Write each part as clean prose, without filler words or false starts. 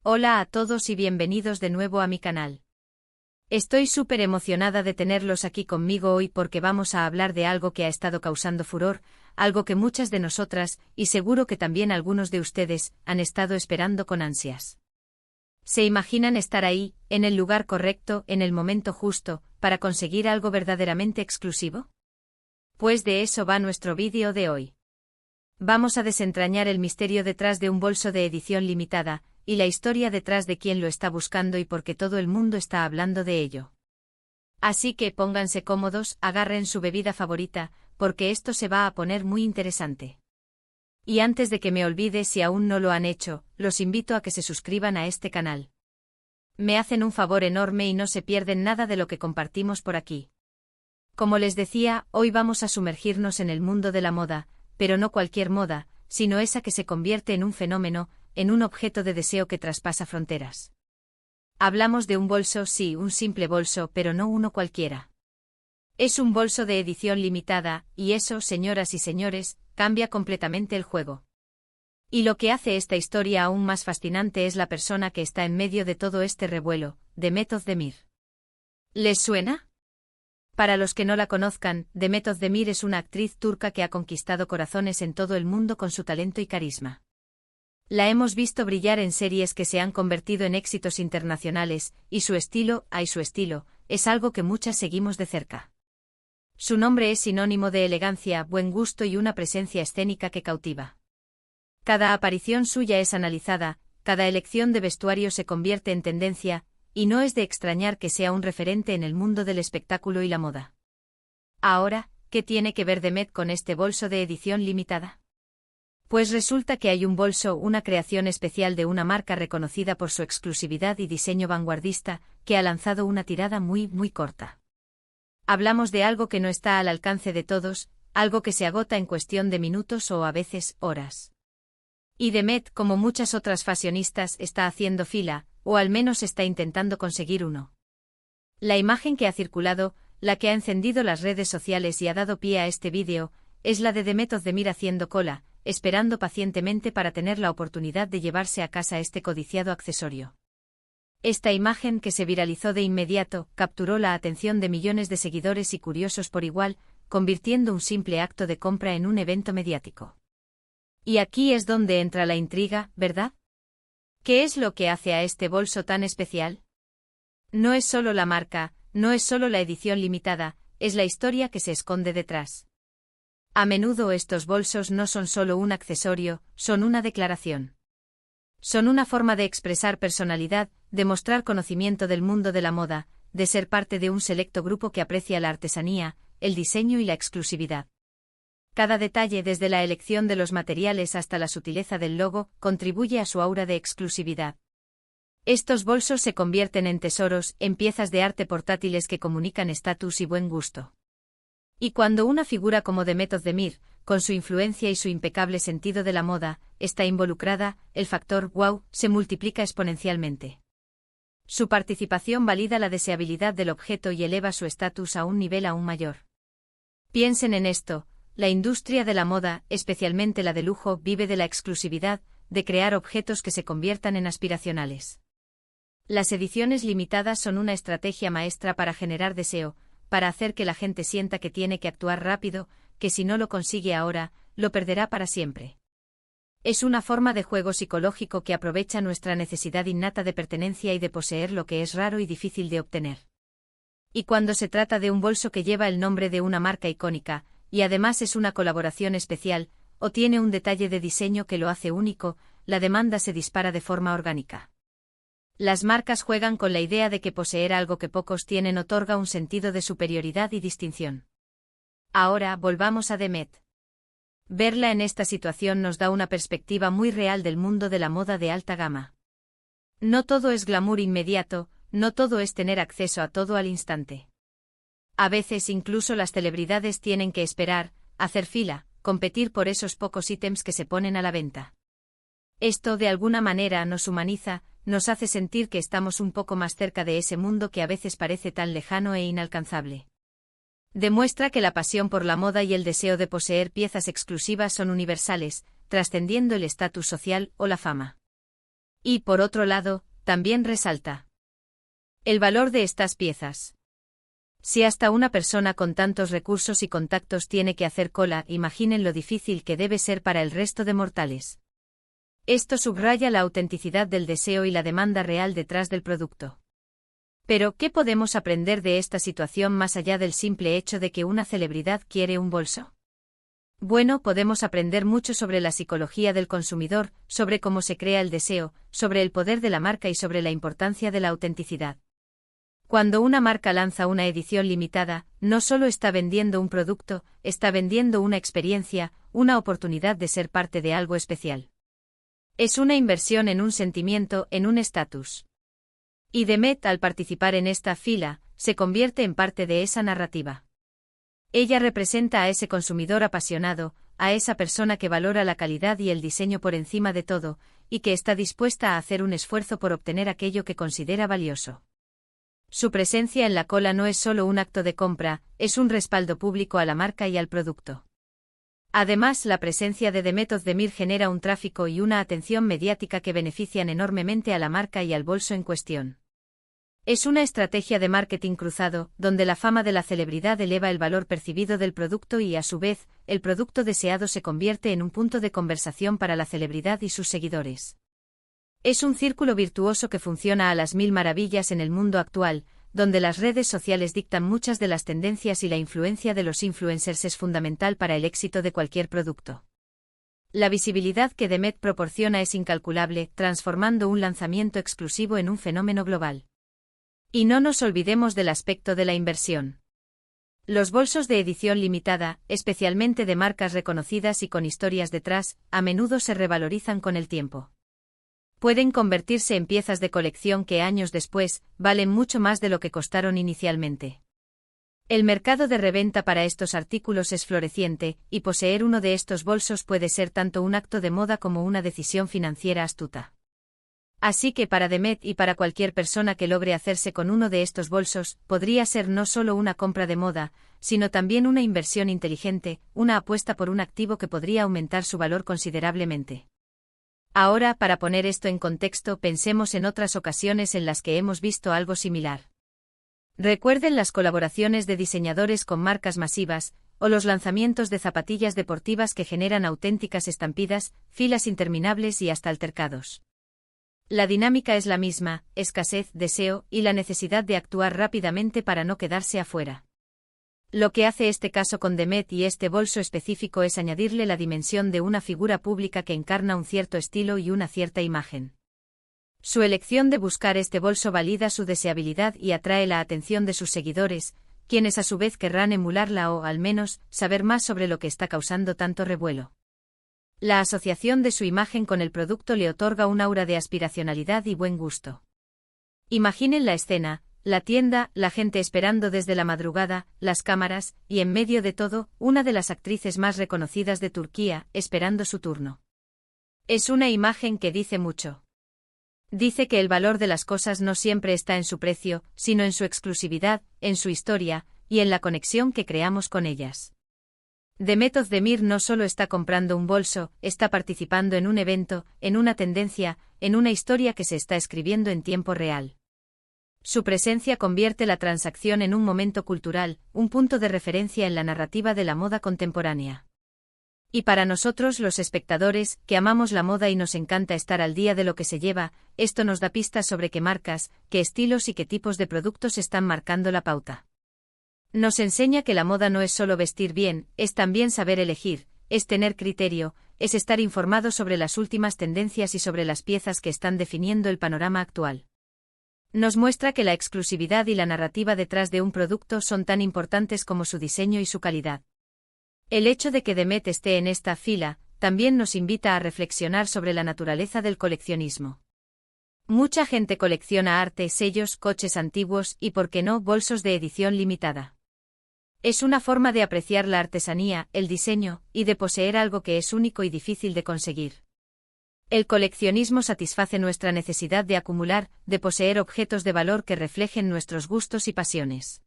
Hola a todos y bienvenidos de nuevo a mi canal. Estoy súper emocionada de tenerlos aquí conmigo hoy porque vamos a hablar de algo que ha estado causando furor, algo que muchas de nosotras, y seguro que también algunos de ustedes, han estado esperando con ansias. ¿Se imaginan estar ahí, en el lugar correcto, en el momento justo, para conseguir algo verdaderamente exclusivo? Pues de eso va nuestro vídeo de hoy. Vamos a desentrañar el misterio detrás de un bolso de edición limitada, y la historia detrás de quién lo está buscando y por qué todo el mundo está hablando de ello. Así que pónganse cómodos, agarren su bebida favorita, porque esto se va a poner muy interesante. Y antes de que me olvide, si aún no lo han hecho, los invito a que se suscriban a este canal. Me hacen un favor enorme y no se pierden nada de lo que compartimos por aquí. Como les decía, hoy vamos a sumergirnos en el mundo de la moda, pero no cualquier moda, sino esa que se convierte en un fenómeno, en un objeto de deseo que traspasa fronteras. Hablamos de un bolso, sí, un simple bolso, pero no uno cualquiera. Es un bolso de edición limitada, y eso, señoras y señores, cambia completamente el juego. Y lo que hace esta historia aún más fascinante es la persona que está en medio de todo este revuelo, Demet Özdemir. ¿Les suena? Para los que no la conozcan, Demet Özdemir es una actriz turca que ha conquistado corazones en todo el mundo con su talento y carisma. La hemos visto brillar en series que se han convertido en éxitos internacionales, y su estilo, es algo que muchas seguimos de cerca. Su nombre es sinónimo de elegancia, buen gusto y una presencia escénica que cautiva. Cada aparición suya es analizada, cada elección de vestuario se convierte en tendencia, y no es de extrañar que sea un referente en el mundo del espectáculo y la moda. Ahora, ¿qué tiene que ver Demet con este bolso de edición limitada? Pues resulta que hay un bolso, una creación especial de una marca reconocida por su exclusividad y diseño vanguardista, que ha lanzado una tirada muy corta. Hablamos de algo que no está al alcance de todos, algo que se agota en cuestión de minutos o a veces horas. Y Demet, como muchas otras fashionistas, está haciendo fila, o al menos está intentando conseguir uno. La imagen que ha circulado, la que ha encendido las redes sociales y ha dado pie a este vídeo, es la de Demet Özdemir haciendo cola, esperando pacientemente para tener la oportunidad de llevarse a casa este codiciado accesorio. Esta imagen, que se viralizó de inmediato, capturó la atención de millones de seguidores y curiosos por igual, convirtiendo un simple acto de compra en un evento mediático. Y aquí es donde entra la intriga, ¿verdad? ¿Qué es lo que hace a este bolso tan especial? No es solo la marca, no es solo la edición limitada, es la historia que se esconde detrás. A menudo estos bolsos no son solo un accesorio, son una declaración. Son una forma de expresar personalidad, de mostrar conocimiento del mundo de la moda, de ser parte de un selecto grupo que aprecia la artesanía, el diseño y la exclusividad. Cada detalle, desde la elección de los materiales hasta la sutileza del logo, contribuye a su aura de exclusividad. Estos bolsos se convierten en tesoros, en piezas de arte portátiles que comunican estatus y buen gusto. Y cuando una figura como Demet Özdemir, con su influencia y su impecable sentido de la moda, está involucrada, el factor wow se multiplica exponencialmente. Su participación valida la deseabilidad del objeto y eleva su estatus a un nivel aún mayor. Piensen en esto. La industria de la moda, especialmente la de lujo, vive de la exclusividad, de crear objetos que se conviertan en aspiracionales. Las ediciones limitadas son una estrategia maestra para generar deseo, para hacer que la gente sienta que tiene que actuar rápido, que si no lo consigue ahora, lo perderá para siempre. Es una forma de juego psicológico que aprovecha nuestra necesidad innata de pertenencia y de poseer lo que es raro y difícil de obtener. Y cuando se trata de un bolso que lleva el nombre de una marca icónica, y además es una colaboración especial, o tiene un detalle de diseño que lo hace único, la demanda se dispara de forma orgánica. Las marcas juegan con la idea de que poseer algo que pocos tienen otorga un sentido de superioridad y distinción. Ahora, volvamos a Demet. Verla en esta situación nos da una perspectiva muy real del mundo de la moda de alta gama. No todo es glamour inmediato, no todo es tener acceso a todo al instante. A veces incluso las celebridades tienen que esperar, hacer fila, competir por esos pocos ítems que se ponen a la venta. Esto de alguna manera nos humaniza, nos hace sentir que estamos un poco más cerca de ese mundo que a veces parece tan lejano e inalcanzable. Demuestra que la pasión por la moda y el deseo de poseer piezas exclusivas son universales, trascendiendo el estatus social o la fama. Y por otro lado, también resalta el valor de estas piezas. Si hasta una persona con tantos recursos y contactos tiene que hacer cola, imaginen lo difícil que debe ser para el resto de mortales. Esto subraya la autenticidad del deseo y la demanda real detrás del producto. Pero, ¿qué podemos aprender de esta situación más allá del simple hecho de que una celebridad quiere un bolso? Bueno, podemos aprender mucho sobre la psicología del consumidor, sobre cómo se crea el deseo, sobre el poder de la marca y sobre la importancia de la autenticidad. Cuando una marca lanza una edición limitada, no solo está vendiendo un producto, está vendiendo una experiencia, una oportunidad de ser parte de algo especial. Es una inversión en un sentimiento, en un estatus. Y Demet, al participar en esta fila, se convierte en parte de esa narrativa. Ella representa a ese consumidor apasionado, a esa persona que valora la calidad y el diseño por encima de todo, y que está dispuesta a hacer un esfuerzo por obtener aquello que considera valioso. Su presencia en la cola no es solo un acto de compra, es un respaldo público a la marca y al producto. Además, la presencia de Demet Özdemir genera un tráfico y una atención mediática que benefician enormemente a la marca y al bolso en cuestión. Es una estrategia de marketing cruzado, donde la fama de la celebridad eleva el valor percibido del producto y, a su vez, el producto deseado se convierte en un punto de conversación para la celebridad y sus seguidores. Es un círculo virtuoso que funciona a las mil maravillas en el mundo actual, donde las redes sociales dictan muchas de las tendencias y la influencia de los influencers es fundamental para el éxito de cualquier producto. La visibilidad que Demet proporciona es incalculable, transformando un lanzamiento exclusivo en un fenómeno global. Y no nos olvidemos del aspecto de la inversión. Los bolsos de edición limitada, especialmente de marcas reconocidas y con historias detrás, a menudo se revalorizan con el tiempo. Pueden convertirse en piezas de colección que años después, valen mucho más de lo que costaron inicialmente. El mercado de reventa para estos artículos es floreciente, y poseer uno de estos bolsos puede ser tanto un acto de moda como una decisión financiera astuta. Así que para Demet y para cualquier persona que logre hacerse con uno de estos bolsos, podría ser no solo una compra de moda, sino también una inversión inteligente, una apuesta por un activo que podría aumentar su valor considerablemente. Ahora, para poner esto en contexto, pensemos en otras ocasiones en las que hemos visto algo similar. Recuerden las colaboraciones de diseñadores con marcas masivas, o los lanzamientos de zapatillas deportivas que generan auténticas estampidas, filas interminables y hasta altercados. La dinámica es la misma: escasez, deseo, y la necesidad de actuar rápidamente para no quedarse afuera. Lo que hace este caso con Demet y este bolso específico es añadirle la dimensión de una figura pública que encarna un cierto estilo y una cierta imagen. Su elección de buscar este bolso valida su deseabilidad y atrae la atención de sus seguidores, quienes a su vez querrán emularla o, al menos, saber más sobre lo que está causando tanto revuelo. La asociación de su imagen con el producto le otorga un aura de aspiracionalidad y buen gusto. Imaginen la escena: la tienda, la gente esperando desde la madrugada, las cámaras, y en medio de todo, una de las actrices más reconocidas de Turquía, esperando su turno. Es una imagen que dice mucho. Dice que el valor de las cosas no siempre está en su precio, sino en su exclusividad, en su historia, y en la conexión que creamos con ellas. Demet Özdemir no solo está comprando un bolso, está participando en un evento, en una tendencia, en una historia que se está escribiendo en tiempo real. Su presencia convierte la transacción en un momento cultural, un punto de referencia en la narrativa de la moda contemporánea. Y para nosotros los espectadores, que amamos la moda y nos encanta estar al día de lo que se lleva, esto nos da pistas sobre qué marcas, qué estilos y qué tipos de productos están marcando la pauta. Nos enseña que la moda no es solo vestir bien, es también saber elegir, es tener criterio, es estar informado sobre las últimas tendencias y sobre las piezas que están definiendo el panorama actual. Nos muestra que la exclusividad y la narrativa detrás de un producto son tan importantes como su diseño y su calidad. El hecho de que Demet esté en esta fila, también nos invita a reflexionar sobre la naturaleza del coleccionismo. Mucha gente colecciona arte, sellos, coches antiguos y, por qué no, bolsos de edición limitada. Es una forma de apreciar la artesanía, el diseño, y de poseer algo que es único y difícil de conseguir. El coleccionismo satisface nuestra necesidad de acumular, de poseer objetos de valor que reflejen nuestros gustos y pasiones.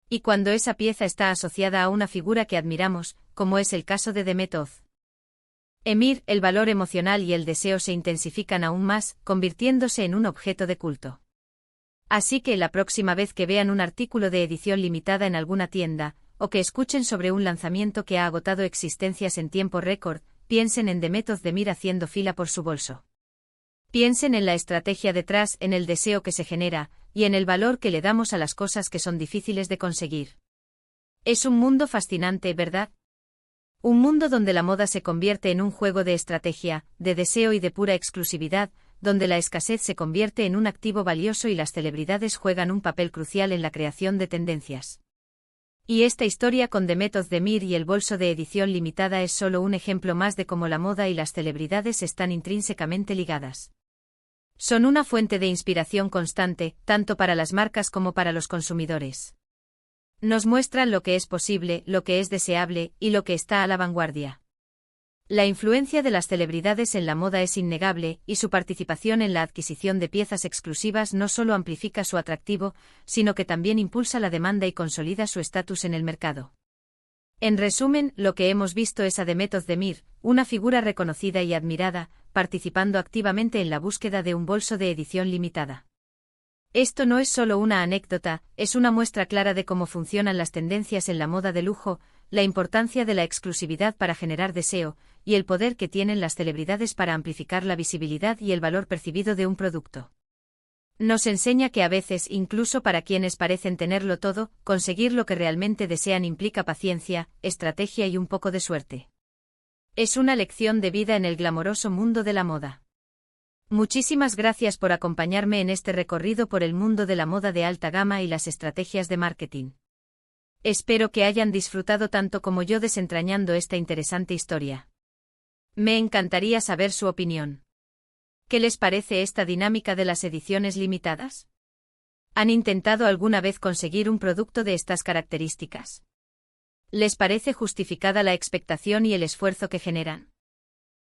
Y cuando esa pieza está asociada a una figura que admiramos, como es el caso de Demet Özdemir. Emir, el valor emocional y el deseo se intensifican aún más, convirtiéndose en un objeto de culto. Así que la próxima vez que vean un artículo de edición limitada en alguna tienda, o que escuchen sobre un lanzamiento que ha agotado existencias en tiempo récord, piensen en The Method de Emir haciendo fila por su bolso. Piensen en la estrategia detrás, en el deseo que se genera, y en el valor que le damos a las cosas que son difíciles de conseguir. Es un mundo fascinante, ¿verdad? Un mundo donde la moda se convierte en un juego de estrategia, de deseo y de pura exclusividad, donde la escasez se convierte en un activo valioso y las celebridades juegan un papel crucial en la creación de tendencias. Y esta historia con The Method de Emir y el bolso de edición limitada es solo un ejemplo más de cómo la moda y las celebridades están intrínsecamente ligadas. Son una fuente de inspiración constante, tanto para las marcas como para los consumidores. Nos muestran lo que es posible, lo que es deseable, y lo que está a la vanguardia. La influencia de las celebridades en la moda es innegable, y su participación en la adquisición de piezas exclusivas no solo amplifica su atractivo, sino que también impulsa la demanda y consolida su estatus en el mercado. En resumen, lo que hemos visto es a The Method de Emir, una figura reconocida y admirada, participando activamente en la búsqueda de un bolso de edición limitada. Esto no es solo una anécdota, es una muestra clara de cómo funcionan las tendencias en la moda de lujo, la importancia de la exclusividad para generar deseo, y el poder que tienen las celebridades para amplificar la visibilidad y el valor percibido de un producto. Nos enseña que a veces, incluso para quienes parecen tenerlo todo, conseguir lo que realmente desean implica paciencia, estrategia y un poco de suerte. Es una lección de vida en el glamoroso mundo de la moda. Muchísimas gracias por acompañarme en este recorrido por el mundo de la moda de alta gama y las estrategias de marketing. Espero que hayan disfrutado tanto como yo desentrañando esta interesante historia. Me encantaría saber su opinión. ¿Qué les parece esta dinámica de las ediciones limitadas? ¿Han intentado alguna vez conseguir un producto de estas características? ¿Les parece justificada la expectación y el esfuerzo que generan?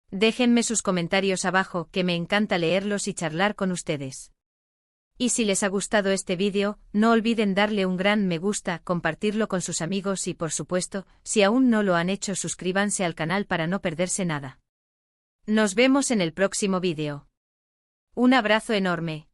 Déjenme sus comentarios abajo, que me encanta leerlos y charlar con ustedes. Y si les ha gustado este vídeo, no olviden darle un gran me gusta, compartirlo con sus amigos y por supuesto, si aún no lo han hecho, suscríbanse al canal para no perderse nada. Nos vemos en el próximo vídeo. Un abrazo enorme.